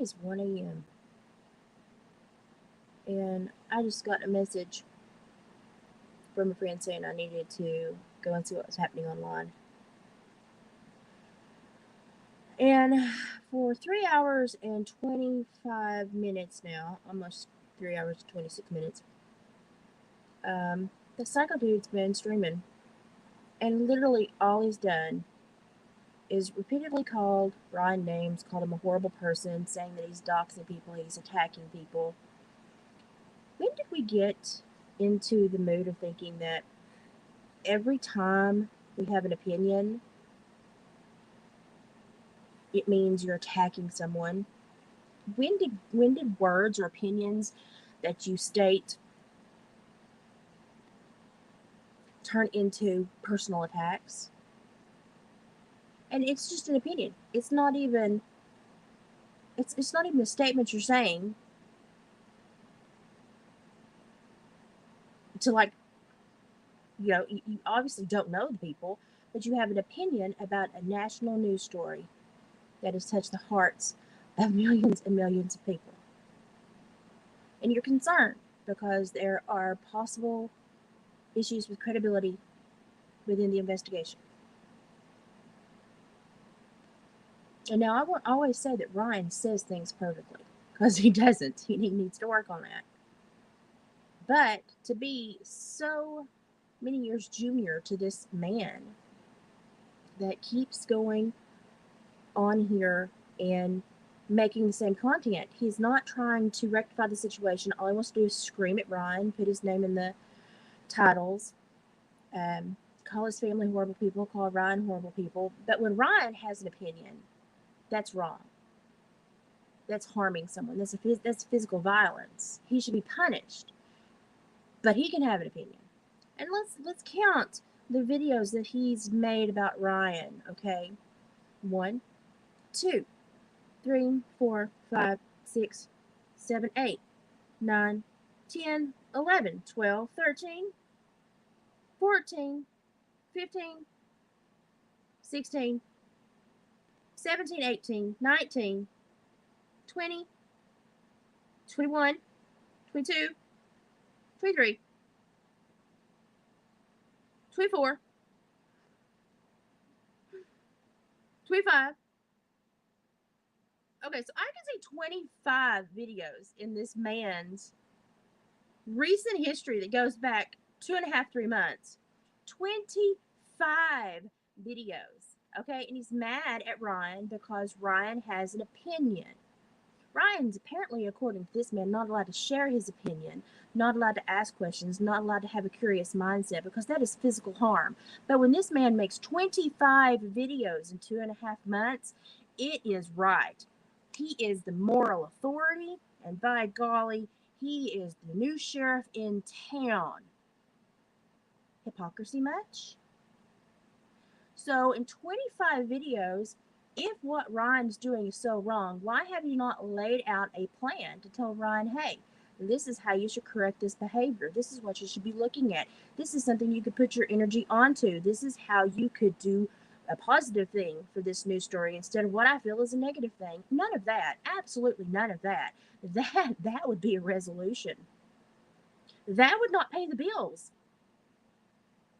is 1 a.m. and I just got a message from a friend saying I needed to go and see what was happening online. And for 3 hours and 25 minutes now, almost 3 hours and 26 minutes, the Psycho Dude's been streaming. And literally all he's done is repeatedly called Ryan names, called him a horrible person, saying that he's doxing people, he's attacking people. When did we get into the mood of thinking that every time we have an opinion, it means you're attacking someone? When did words or opinions that you state turn into personal attacks? And it's just an opinion. It's not even a statement you're saying to, like, you obviously don't know the people, but you have an opinion about a national news story that has touched the hearts of millions and millions of people. And you're concerned because there are possible issues with credibility within the investigation. And now I won't always say that Ryan says things perfectly, because he doesn't. He needs to work on that. But to be so many years junior to this man that keeps going on here and making the same content, he's not trying to rectify the situation. All he wants to do is scream at Ryan, put his name in the titles, call his family horrible people, call Ryan horrible people. But when Ryan has an opinion, that's wrong. That's harming someone. That's physical violence. He should be punished. But he can have an opinion. And let's count the videos that he's made about Ryan, okay? 1, 2, 3, 4, 5, 6, 7, 8, 9, 10, 11, 12, 13, 14, 15, 16, 17, 18, 19, 20, 21, 22, 23, 24, 25. Okay, so I can see 25 videos in this man's recent history that goes back 2.5, 3 months. 25 videos. Okay, and he's mad at Ryan because Ryan has an opinion. Ryan's apparently, according to this man, not allowed to share his opinion, not allowed to ask questions, not allowed to have a curious mindset, because that is physical harm. But when this man makes 25 videos in 2.5 months, it is right. He is the moral authority, and by golly, he is the new sheriff in town. Hypocrisy much? So in 25 videos, if what Ryan's doing is so wrong, why have you not laid out a plan to tell Ryan, hey, this is how you should correct this behavior. This is what you should be looking at. This is something you could put your energy onto. This is how you could do a positive thing for this news story instead of what I feel is a negative thing. None of that. Absolutely none of that. That would be a resolution. That would not pay the bills.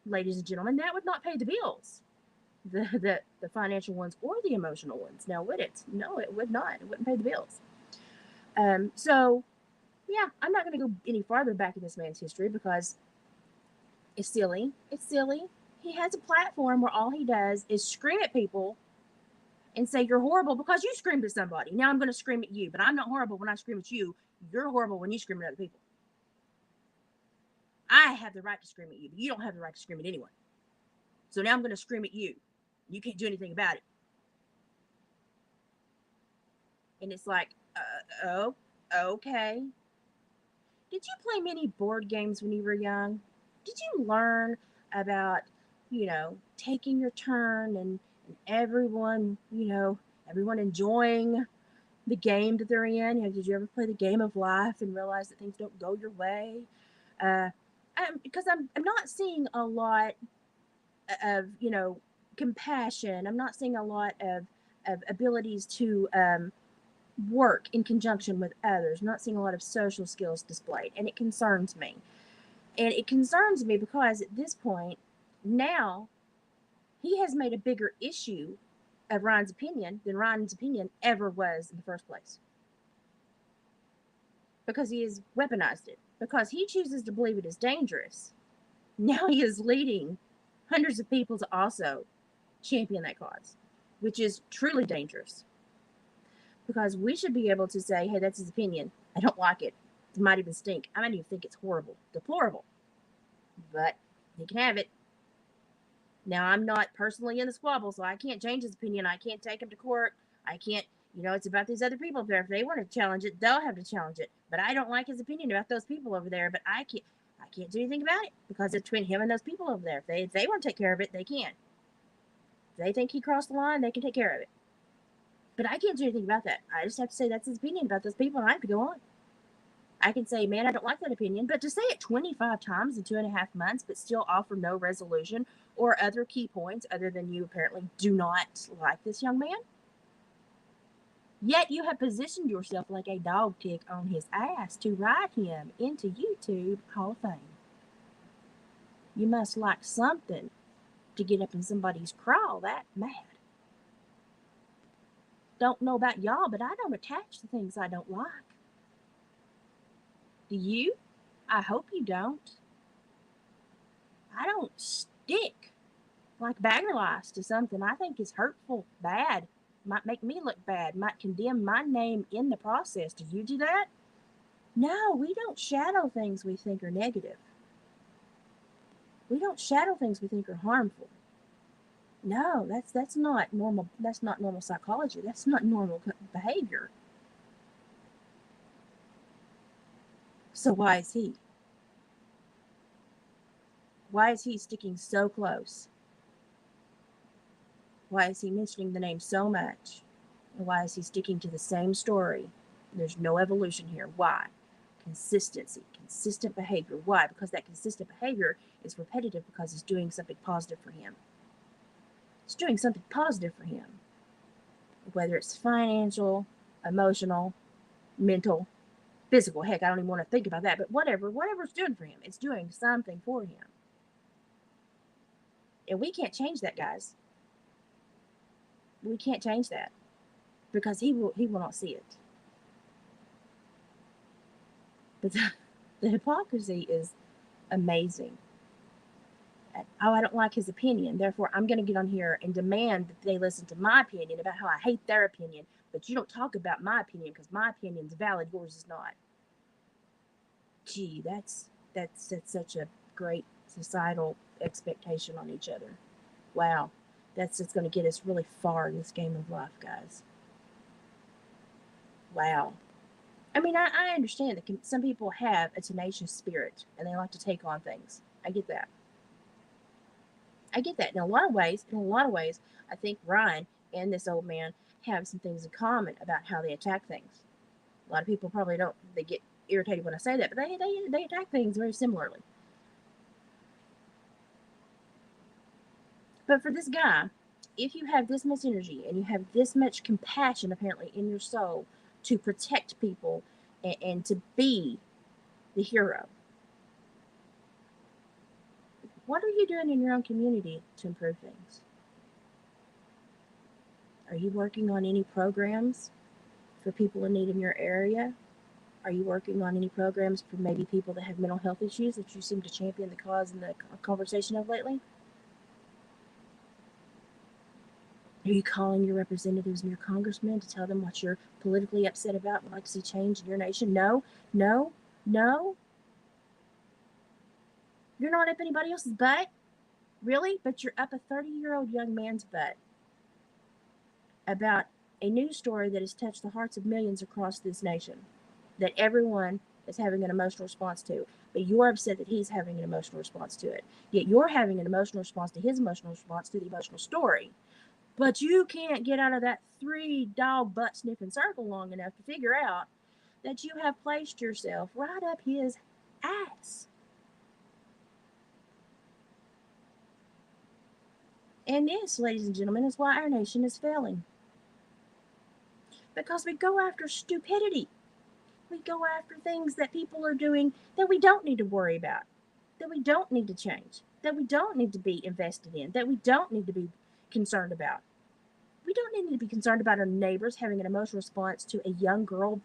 Ladies and gentlemen, that would not pay the bills. The financial ones or the emotional ones. Now, would it? No, it would not. It wouldn't pay the bills. So, yeah, I'm not going to go any farther back in this man's history because it's silly. It's silly. He has a platform where all he does is scream at people and say you're horrible because you screamed at somebody. Now I'm going to scream at you, but I'm not horrible when I scream at you. You're horrible when you scream at other people. I have the right to scream at you, but you don't have the right to scream at anyone. So now I'm going to scream at you. You can't do anything about it. And it's like, oh, okay. Did you play many board games when you were young? Did you learn about, taking your turn and everyone enjoying the game that they're in? Did you ever play the game of life and realize that things don't go your way? Because I'm not seeing a lot of, compassion. I'm not seeing a lot of abilities to work in conjunction with others. I'm not seeing a lot of social skills displayed, and it concerns me. And it concerns me because at this point, now he has made a bigger issue of Ryan's opinion than Ryan's opinion ever was in the first place. Because he has weaponized it. Because he chooses to believe it is dangerous. Now he is leading hundreds of people to also champion that cause, which is truly dangerous. Because we should be able to say, hey, that's his opinion. I don't like it. It might even stink. I might even think it's horrible, deplorable. But he can have it. Now, I'm not personally in the squabble, so I can't change his opinion. I can't take him to court. I can't, it's about these other people up there. If they want to challenge it, they'll have to challenge it. But I don't like his opinion about those people over there. But I can't do anything about it because it's between him and those people over there. If they want to take care of it, they can. If they think he crossed the line, they can take care of it. But I can't do anything about that. I just have to say that's his opinion about those people, and I have to go on. I can say, man, I don't like that opinion, but to say it 25 times in 2.5 months, but still offer no resolution or other key points other than you apparently do not like this young man, yet you have positioned yourself like a dog tick on his ass to ride him into YouTube Hall of Fame. You must like something to get up in somebody's crawl that mad. Don't know about y'all, but I don't attach to things I don't like. Do you? I hope you don't. I don't stick like bagger lice to something I think is hurtful, bad, might make me look bad, might condemn my name in the process. Do you do that? No, we don't shadow things we think are negative. We don't shadow things we think are harmful. No, that's not normal. That's not normal psychology. That's not normal behavior. So why is he? Why is he sticking so close? Why is he mentioning the name so much? And why is he sticking to the same story? There's no evolution here. Why? Consistency, consistent behavior. Why? Because that consistent behavior is repetitive because it's doing something positive for him. It's doing something positive for him. Whether it's financial, emotional, mental, physical. Heck, I don't even want to think about that. But whatever it's doing for him, it's doing something for him. And we can't change that, guys. We can't change that because he will not see it. But the hypocrisy is amazing. Oh, I don't like his opinion. Therefore, I'm going to get on here and demand that they listen to my opinion about how I hate their opinion. But you don't talk about my opinion because my opinion's valid, yours is not. Gee, that's such a great societal expectation on each other. Wow, that's just going to get us really far in this game of life, guys. Wow. I mean, I understand that some people have a tenacious spirit and they like to take on things. I get that. In a lot of ways, I think Ryan and this old man have some things in common about how they attack things. A lot of people probably don't, they get irritated when I say that, but they attack things very similarly. But for this guy, if you have this much energy and you have this much compassion apparently in your soul to protect people and to be the hero, what are you doing in your own community to improve things? Are you working on any programs for people in need in your area? Are you working on any programs for maybe people that have mental health issues that you seem to champion the cause in the conversation of lately? Are you calling your representatives and your congressmen to tell them what you're politically upset about and would like to see change in your nation? No. You're not up anybody else's butt? Really? But you're up a 30-year-old young man's butt about a news story that has touched the hearts of millions across this nation, that everyone is having an emotional response to. But you're upset that he's having an emotional response to it. Yet you're having an emotional response to his emotional response to the emotional story. But you can't get out of that 3-dog butt sniffing circle long enough to figure out that you have placed yourself right up his ass. And this, ladies and gentlemen, is why our nation is failing. because we go after stupidity. We go after things that people are doing that we don't need to worry about, that we don't need to change, that we don't need to be invested in, that we don't need to be concerned about. We don't need to be concerned about our neighbors having an emotional response to a young girl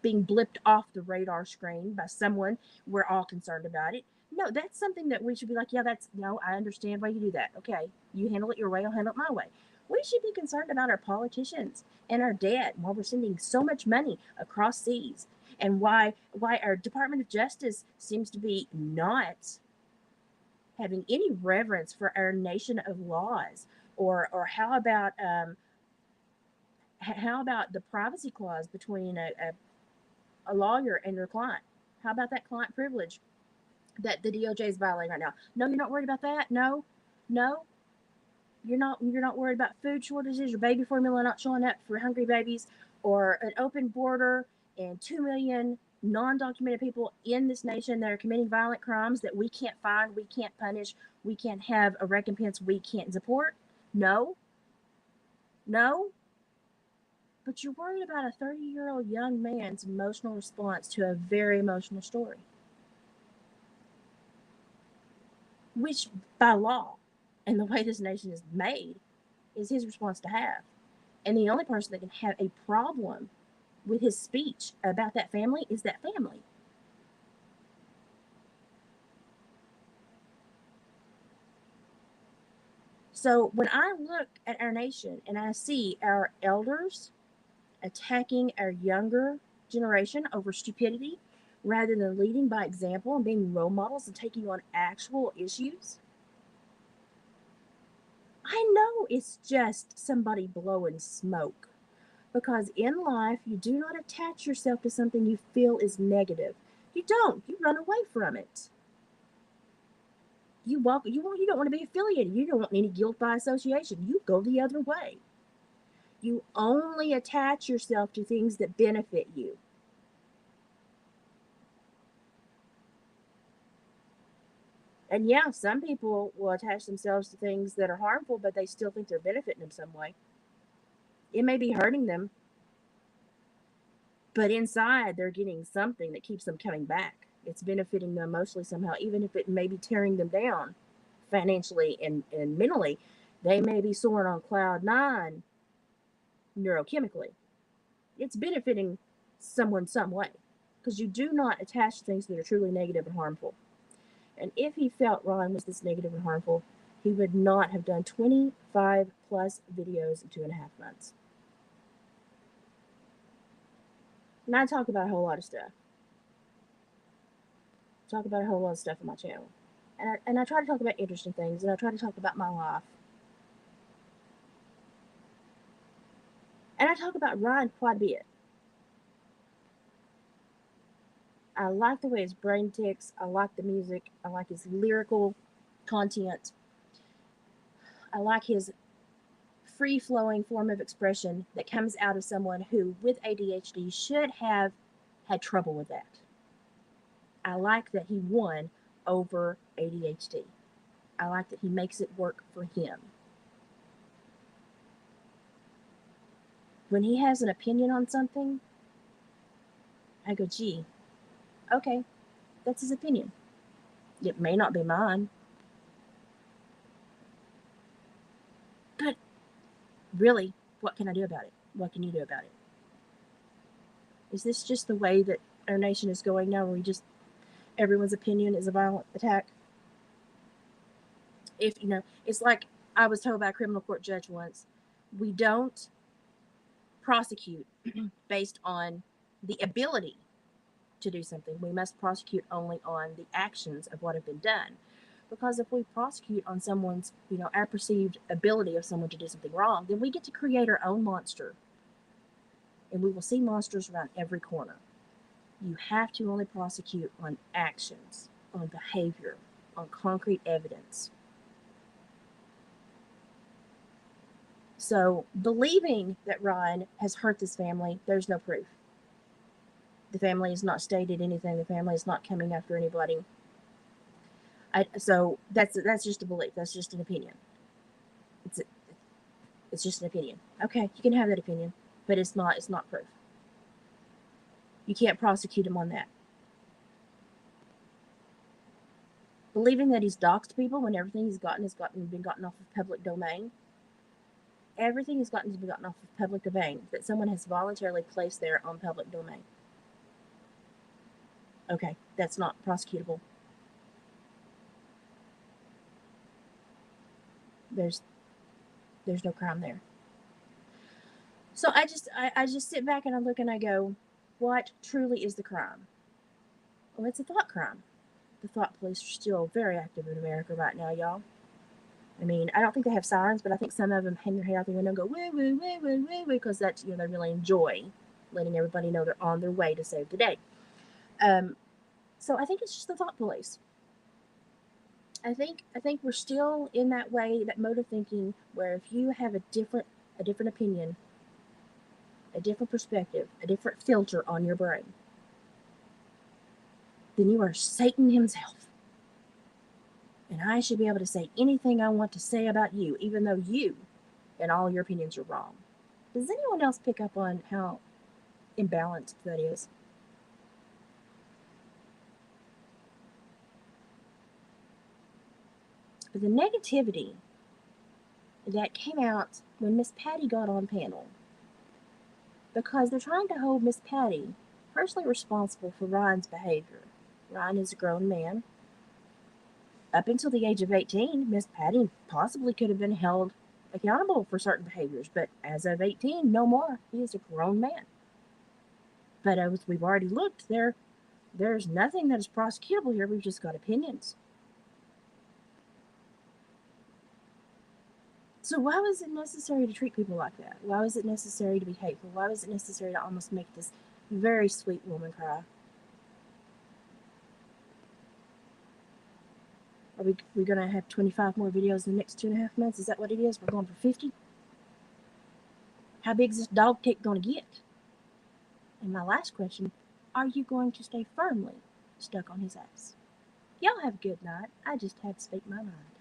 being blipped off the radar screen by someone. We're all concerned about it. No, that's something that we should be like, yeah, that's, no, I understand why you do that. Okay, you handle it your way, I'll handle it my way. We should be concerned about our politicians and our debt, why we're sending so much money across seas, and why our Department of Justice seems to be not having any reverence for our nation of laws. Or how about the privacy clause between a lawyer and their client? How about that client privilege that the DOJ is violating right now? No, you're not worried about that. No, no, you're not. You're not worried about food shortages or baby formula not showing up for hungry babies, or an open border and 2 million non-documented people in this nation that are committing violent crimes that we can't find, we can't punish, we can't have a recompense, we can't support. No, no. But you're worried about a 30-year-old young man's emotional response to a very emotional story, which by law and the way this nation is made is his response to have. And the only person that can have a problem with his speech about that family is that family. So when I look at our nation and I see our elders attacking our younger generation over stupidity rather than leading by example and being role models and taking on actual issues, I know it's just somebody blowing smoke. Because in life, you do not attach yourself to something you feel is negative. You don't. You run away from it. You walk. You don't want to be affiliated. You don't want any guilt by association. You go the other way. You only attach yourself to things that benefit you. And yeah, some people will attach themselves to things that are harmful, but they still think they're benefiting them some way. It may be hurting them, but inside they're getting something that keeps them coming back. It's benefiting them emotionally somehow, even if it may be tearing them down financially and mentally. They may be soaring on cloud nine neurochemically. It's benefiting someone some way, because you do not attach things that are truly negative and harmful. And if he felt Ron was this negative and harmful, he would not have done 25 plus videos in 2.5 months. And I talk about a whole lot of stuff. Talk about a whole lot of stuff on my channel. And I try to talk about interesting things, and I try to talk about my life. And I talk about Ryan quite a bit. I like the way his brain ticks. I like the music. I like his lyrical content. I like his free flowing form of expression that comes out of someone who, with ADHD, should have had trouble with that. I like that he won over ADHD. I like that he makes it work for him. When he has an opinion on something, I go, gee, okay, that's his opinion. It may not be mine, but really, what can I do about it? What can you do about it? Is this just the way that our nation is going now, where everyone's opinion is a violent attack? If it's like I was told by a criminal court judge once, we don't prosecute based on the ability to do something. We must prosecute only on the actions of what have been done. Because if we prosecute on someone's, our perceived ability of someone to do something wrong, then we get to create our own monster. And we will see monsters around every corner. You have to only prosecute on actions, on behavior, on concrete evidence. So believing that Ryan has hurt this family, there's no proof. The family has not stated anything. The family is not coming after anybody. So that's just a belief. That's just an opinion. It's just an opinion. Okay, you can have that opinion. but it's not proof. You can't prosecute him on that. Believing that he's doxed people when everything he's gotten been gotten off of public domain. Everything has gotten to be gotten off of public domain that someone has voluntarily placed there on public domain. Okay, that's not prosecutable. There's no crime there. So I just sit back and I look and I go, what truly is the crime? Well, it's a thought crime. The thought police are still very active in America right now, y'all. I mean, I don't think they have sirens, but I think some of them hang their head out the window and go, woo, woo, woo, woo, woo, woo, because that's, they really enjoy letting everybody know they're on their way to save the day. So I think it's just the thought police. I think we're still in that way, that mode of thinking, where if you have a different opinion, a different perspective, a different filter on your brain, then you are Satan himself. And I should be able to say anything I want to say about you, even though you and all your opinions are wrong. Does anyone else pick up on how imbalanced that is? But the negativity that came out when Miss Patty got on panel, because they're trying to hold Miss Patty personally responsible for Ryan's behavior. Ryan is a grown man. Up until the age of 18, Miss Patty possibly could have been held accountable for certain behaviors, but as of 18, no more. He is a grown man. But as we've already looked, there's nothing that is prosecutable here. We've just got opinions. So why was it necessary to treat people like that? Why was it necessary to be hateful? Why was it necessary to almost make this very sweet woman cry? Are we going to have 25 more videos in the next 2.5 months? Is that what it is? We're going for 50? How big is this dog tick going to get? And my last question, are you going to stay firmly stuck on his ass? Y'all have a good night. I just had to speak my mind.